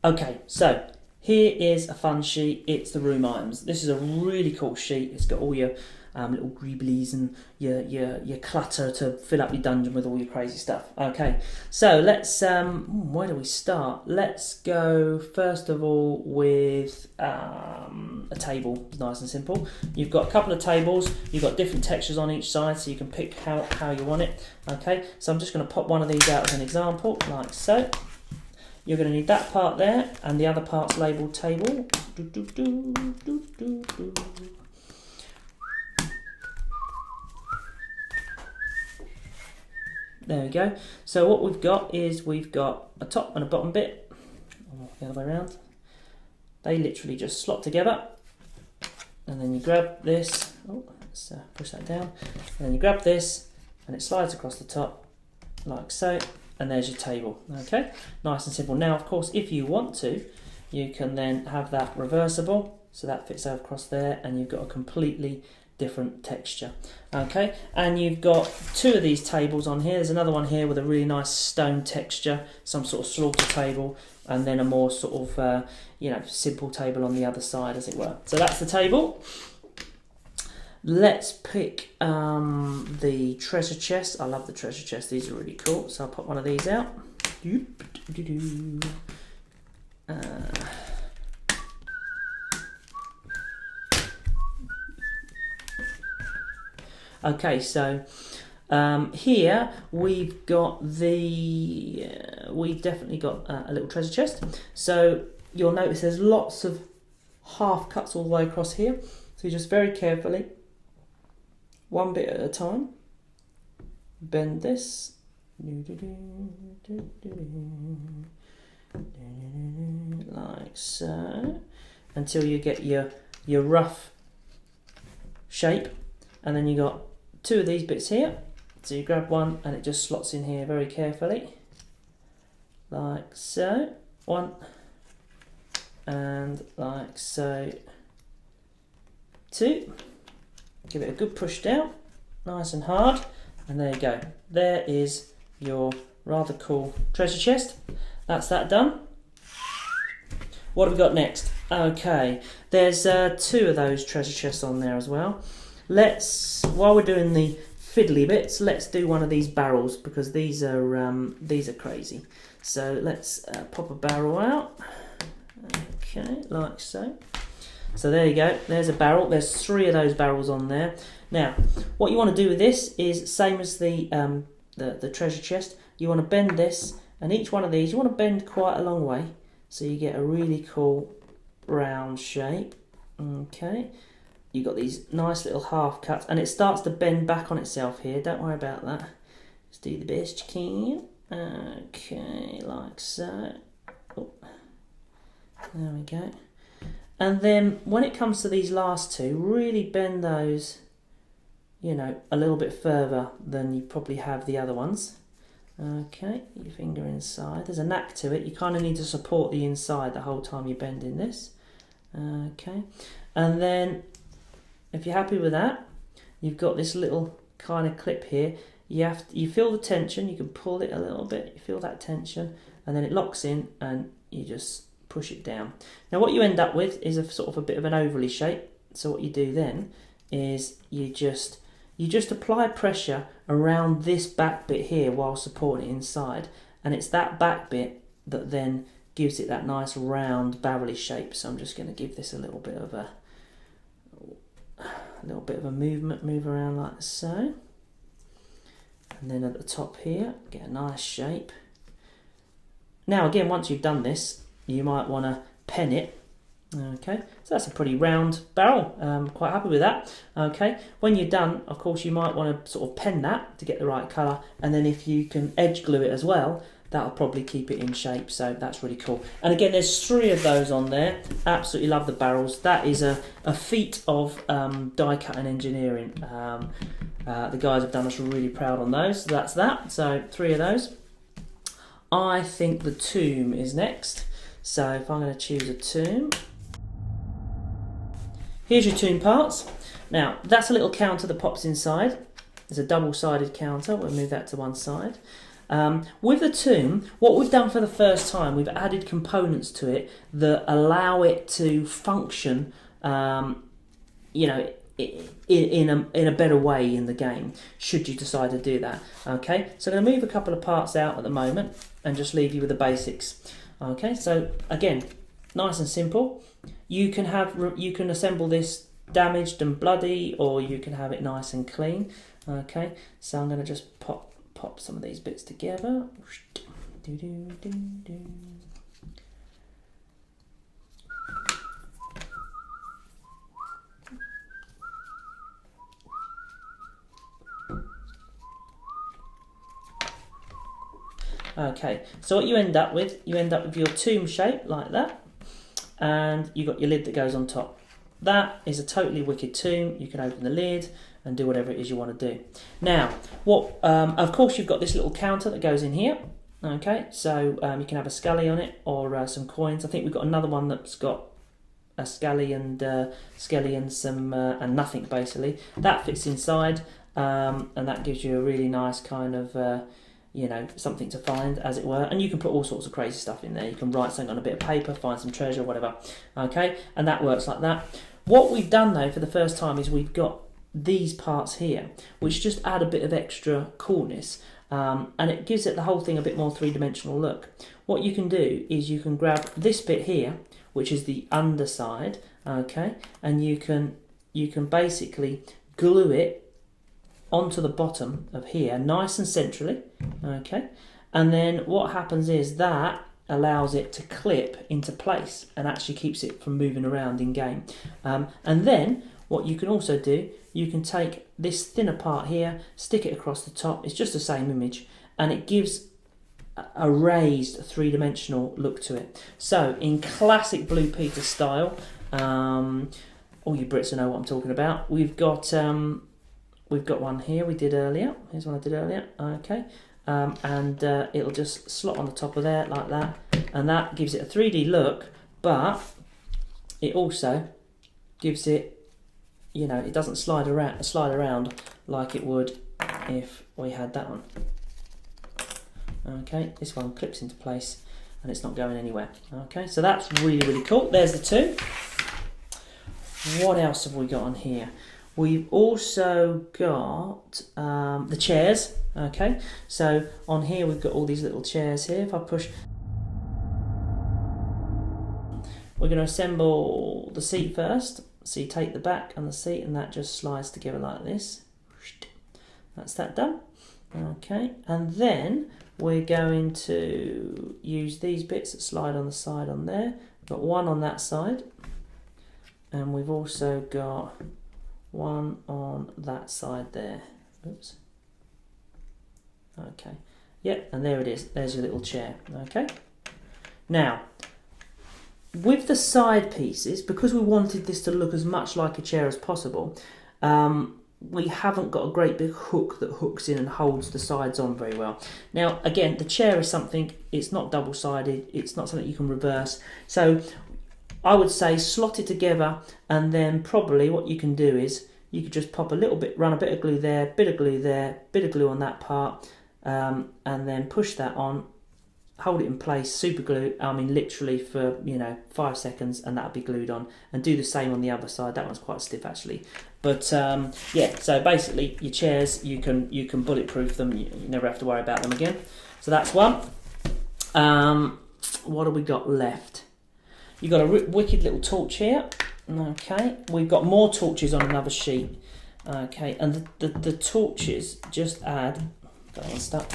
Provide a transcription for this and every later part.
Okay, so here is a fun sheet. It's the room items. This is a really cool sheet. It's got all your little greeblies and your clutter to fill up your dungeon with all your crazy stuff. Okay, so let's, where do we start? Let's go first of all with a table. It's nice and simple. You've got a couple of tables. You've got different textures on each side, so you can pick how you want it. Okay, so I'm just going to pop one of these out as an example, like so. You're going to need that part there, and the other part's labelled table. There we go. So what we've got is we've got a top and a bottom bit, the other way around. They literally just slot together, and then you grab this. Oh, let's push that down. And then you grab this, and it slides across the top, like so. And there's your table. Okay, nice and simple. Now, of course, if you want to, you can then have that reversible, so that fits across there, and you've got a completely different texture. Okay, and you've got two of these tables on here. There's another one here with a really nice stone texture, some sort of slaughter table, and then a more sort of simple table on the other side, as it were. So that's the table. Let's pick the treasure chest. I love the treasure chest. These are really cool. So I'll pop one of these out. Okay, so here we've got we've definitely got a little treasure chest. So you'll notice there's lots of half cuts all the way across here. So you just very carefully, one bit at a time, bend this, like so, until you get your rough shape, and then you got two of these bits here. So you grab one and it just slots in here very carefully, like so, one, and like so, two. Give it a good push down, nice and hard, and there you go. There is your rather cool treasure chest. That's that done. What have we got next? Okay, there's two of those treasure chests on there as well. While we're doing the fiddly bits, let's do one of these barrels, because these are crazy. So let's pop a barrel out. Okay, like so. So there you go, there's a barrel. There's three of those barrels on there. Now, what you want to do with this is same as the treasure chest. You want to bend this, and each one of these you want to bend quite a long way, so you get a really cool round shape. Okay, you've got these nice little half cuts, and it starts to bend back on itself here. Don't worry about that. Just do the best you can. Okay, like so. Oh. There we go. And then when it comes to these last two, really bend those, a little bit further than you probably have the other ones. Okay, your finger inside. There's a knack to it. You kind of need to support the inside the whole time you're bending this. Okay, and then if you're happy with that, you've got this little kind of clip here. You feel the tension. You can pull it a little bit. You feel that tension, and then it locks in, and you just push it down. Now what you end up with is a sort of a bit of an ovally shape. So what you do then is you just apply pressure around this back bit here while supporting it inside, and it's that back bit that then gives it that nice round barrel-y shape. So I'm just going to give this a little bit of a move around like so, and then at the top here get a nice shape. Now again, once you've done this, you might want to pen it. Okay, so that's a pretty round barrel. Quite happy with that. Okay, when you're done, of course, you might want to sort of pen that to get the right colour, and then if you can edge glue it as well, that'll probably keep it in shape. So that's really cool. And again, there's three of those on there. Absolutely love the barrels. That is a feat of die cutting engineering. The guys have done us really proud on those. So that's that. So three of those. I think the tomb is next. So if I'm going to choose a tomb, here's your tomb parts. Now that's a little counter that pops inside. There's a double-sided counter. We'll move that to one side. With the tomb, what we've done for the first time, we've added components to it that allow it to function, you know, in a better way in the game, should you decide to do that. Okay, so I'm going to move a couple of parts out at the moment and just leave you with the basics. Okay, so again, nice and simple. You can assemble this damaged and bloody, or you can have it nice and clean. Okay, so I'm going to just pop some of these bits together. Okay, so what you end up with your tomb shape like that, and you've got your lid that goes on top. That is a totally wicked tomb. You can open the lid and do whatever it is you want to do. Now, of course, you've got this little counter that goes in here. Okay, so you can have a scally on it, or some coins. I think we've got another one that's got a scally and some and nothing basically. That fits inside, and that gives you a really nice kind of you know, something to find, as it were. And you can put all sorts of crazy stuff in there. You can write something on a bit of paper, find some treasure, whatever. Okay, and that works like that. What we've done though for the first time is we've got these parts here, which just add a bit of extra coolness, and it gives it the whole thing a bit more three-dimensional look. What you can do is you can grab this bit here, which is the underside, okay, and you can basically glue it onto the bottom of here, nice and centrally, okay, and then what happens is that allows it to clip into place and actually keeps it from moving around in game. And then what you can also do, you can take this thinner part here, stick it across the top. It's just the same image, and it gives a raised three-dimensional look to it. So in classic Blue Peter style, all you Brits know what I'm talking about. We've got one here we did earlier. Here's one I did earlier. Okay, and it'll just slot on the top of there like that, and that gives it a 3D look, but it also gives it, you know, it doesn't slide around like it would if we had that one. Okay, this one clips into place and it's not going anywhere. Okay, so that's really, really cool. There's the two. What else have we got on here? We've also got the chairs. Okay, so on here we've got all these little chairs here. If I push, we're going to assemble the seat first. So you take the back and the seat, and that just slides together like this. That's that done. Okay, and then we're going to use these bits that slide on the side on there. We've got one on that side, and we've also got one on that side there. Oops. Okay. Yep, and there it is. There's your little chair. Okay. Now, with the side pieces, because we wanted this to look as much like a chair as possible, we haven't got a great big hook that hooks in and holds the sides on very well. Now, again, the chair is something, it's not double-sided, it's not something you can reverse. So I would say slot it together, and then probably what you can do is you could just pop a little bit, run a bit of glue there, bit of glue there, bit of glue on that part, and then push that on, hold it in place, super glue, I mean literally for, you know, 5 seconds, and that'll be glued on. And do the same on the other side. That one's quite stiff actually. But yeah, so basically your chairs, you can bulletproof them, you never have to worry about them again. So that's one. What have we got left? You've got a wicked little torch here. Okay, we've got more torches on another sheet. Okay, and the torches just add, got one stuck,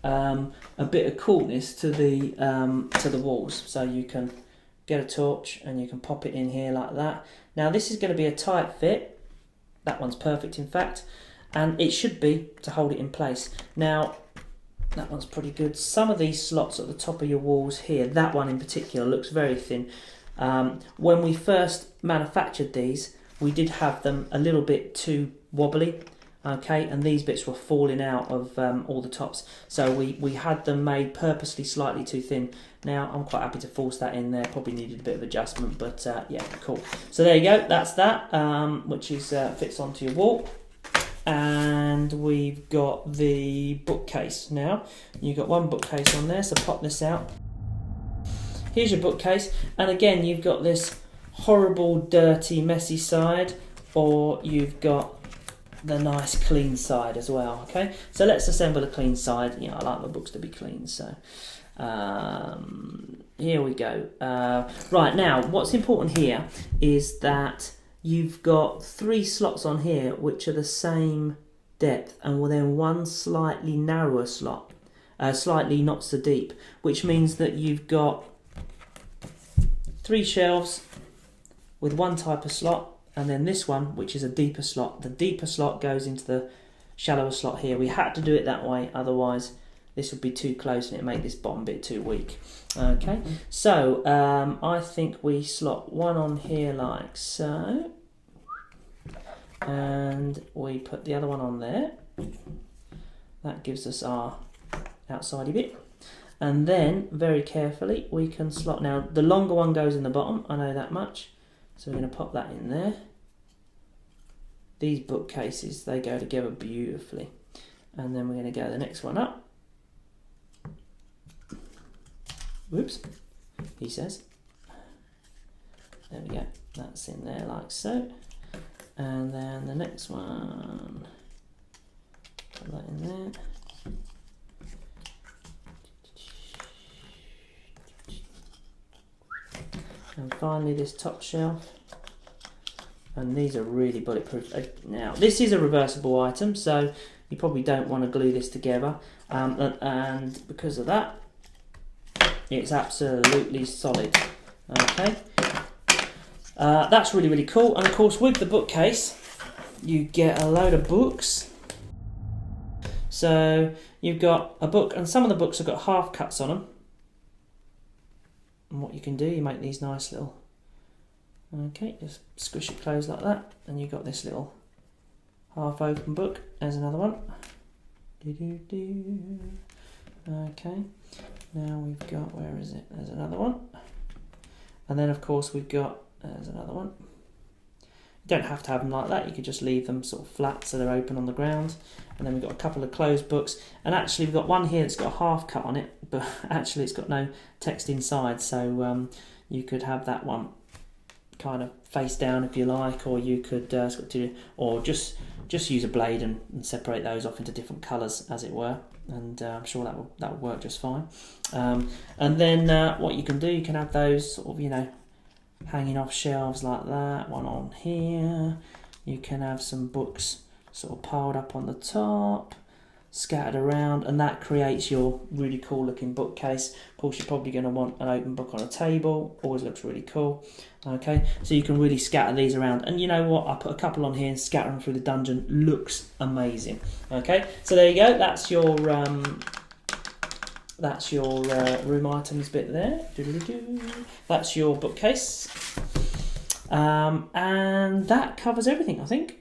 a bit of coolness to the walls. So you can get a torch and you can pop it in here like that. Now this is going to be a tight fit. That one's perfect, in fact, and it should be to hold it in place. Now that one's pretty good. Some of these slots at the top of your walls here, that one in particular looks very thin. When we first manufactured these, we did have them a little bit too wobbly, okay, and these bits were falling out of all the tops, so we had them made purposely slightly too thin. Now I'm quite happy to force that in there, probably needed a bit of adjustment, but yeah, cool. So there you go, that's that, which is fits onto your wall. and we've got the bookcase now. You've got one bookcase on there, so pop this out. Here's your bookcase, and again you've got this horrible, dirty, messy side, or you've got the nice clean side as well. Okay, so let's assemble the clean side. You know, I like my books to be clean, so here we go. Right, now what's important here is that you've got 3 slots on here which are the same depth, and then one slightly narrower slot, slightly not so deep, which means that you've got 3 shelves with one type of slot, and then this one which is a deeper slot. The deeper slot goes into the shallower slot here. We had to do it that way, otherwise this would be too close and it'd make this bottom bit too weak. Okay, so I think we slot one on here like so, and we put the other one on there. That gives us our outside bit, and then very carefully we can slot. Now the longer one goes in the bottom, I know that much, so we're going to pop that in there. These bookcases, they go together beautifully, and then we're going to go the next one up. Whoops, he says. There we go, that's in there like so. And then the next one, put that in there. And finally this top shelf. And these are really bulletproof. Now, this is a reversible item, so you probably don't want to glue this together. And because of that, it's absolutely solid. Okay, that's really, really cool. And of course, with the bookcase, you get a load of books. So you've got a book, and some of the books have got half cuts on them. And what you can do, you make these nice little, okay, just squish it closed like that, and you've got this little half open book. There's another one. Okay, now we've got, where is it? There's another one. And then of course we've got, there's another one. You don't have to have them like that, you could just leave them sort of flat so they're open on the ground. And then we've got a couple of closed books, and actually we've got one here that's got a half cut on it, but actually it's got no text inside, so you could have that one kind of face down if you like, or you could or just use a blade and separate those off into different colours, as it were, and I'm sure that will work just fine. And then what you can do, you can have those sort of, you know, hanging off shelves like that, one on here. You can have some books sort of piled up on the top, scattered around, and that creates your really cool looking bookcase. Of course, you're probably going to want an open book on a table, always looks really cool. Okay, so you can really scatter these around, and you know what, I put a couple on here and scatter them through the dungeon, looks amazing. Okay, so there you go, that's your room items bit there. That's your bookcase, and that covers everything, I think.